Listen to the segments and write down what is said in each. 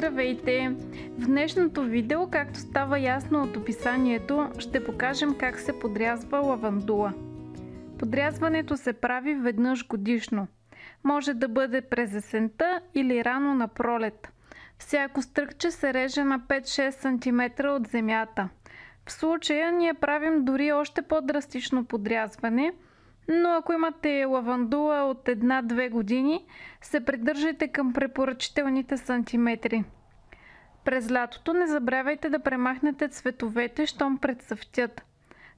Здравейте! В днешното видео, както става ясно от описанието, ще покажем как се подрязва лавандула. Подрязването се прави веднъж годишно. Може да бъде през есента или рано на пролет. Всяко стръкче се реже на 5-6 см от земята. В случая ние правим дори още по-драстично подрязване, но ако имате лавандула от 1-2 години, се придържайте към препоръчителните сантиметри. През лятото не забравяйте да премахнете цветовете, щом прецъфтят.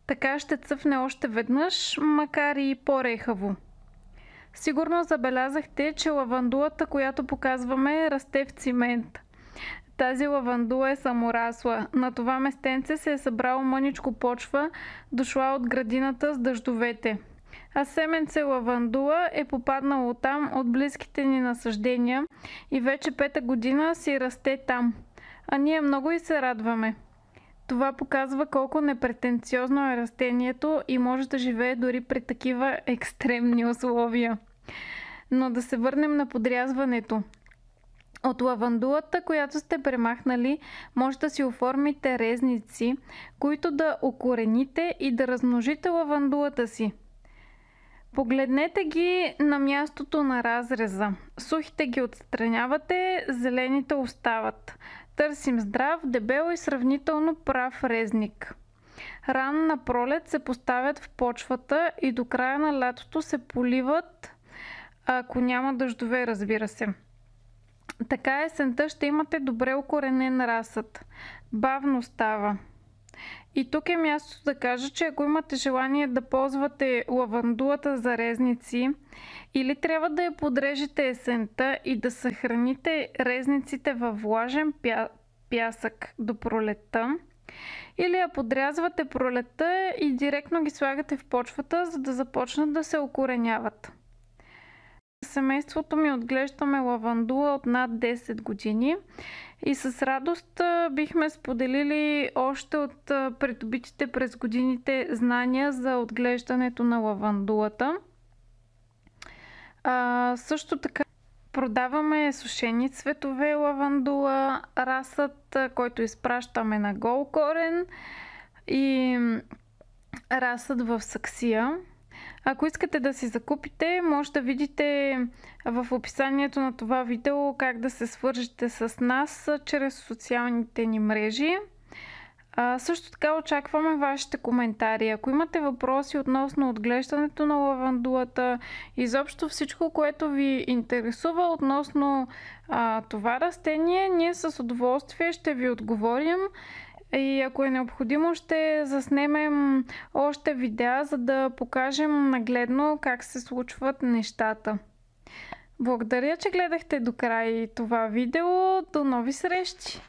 Така ще цъфне още веднъж, макар и по-рехаво. Сигурно забелязахте, че лавандулата, която показваме, расте в цимент. Тази лавандула е саморасла. На това местенце се е събрало мъничко почва, дошла от градината с дъждовете. А семенце лавандула е попаднало там от близките ни насаждения и вече 5-та година си расте там. А ние много и се радваме. Това показва колко непретенциозно е растението и може да живее дори при такива екстремни условия. Но да се върнем на подрязването. От лавандулата, която сте премахнали, може да си оформите резници, които да укорените и да размножите лавандулата си. Погледнете ги на мястото на разреза. Сухите ги отстранявате, зелените остават. Търсим здрав, дебел и сравнително прав резник. Рано на пролет се поставят в почвата и до края на лятото се поливат, ако няма дъждове, разбира се. Така есента ще имате добре укоренен разсъд. Бавно става. И тук е мястото да кажа, че ако имате желание да ползвате лавандулата за резници, или трябва да я подрежете есента и да съхраните резниците във влажен пясък до пролетта, или я подрязвате пролетта и директно ги слагате в почвата, за да започнат да се укореняват. Семейството ми отглеждаме лавандула от над 10 години и с радост бихме споделили още от придобитите през годините знания за отглеждането на лавандулата. Също така продаваме сушени цветове лавандула, разсъд, който изпращаме на гол корен, и разсъд в саксия. Ако искате да си закупите, може да видите в описанието на това видео как да се свържете с нас чрез социалните ни мрежи. Също така очакваме вашите коментари. Ако имате въпроси относно отглеждането на лавандулата, изобщо всичко, което ви интересува относно това растение, ние с удоволствие ще ви отговорим. И ако е необходимо, ще заснемем още видеа, за да покажем нагледно как се случват нещата. Благодаря, че гледахте до край това видео. До нови срещи!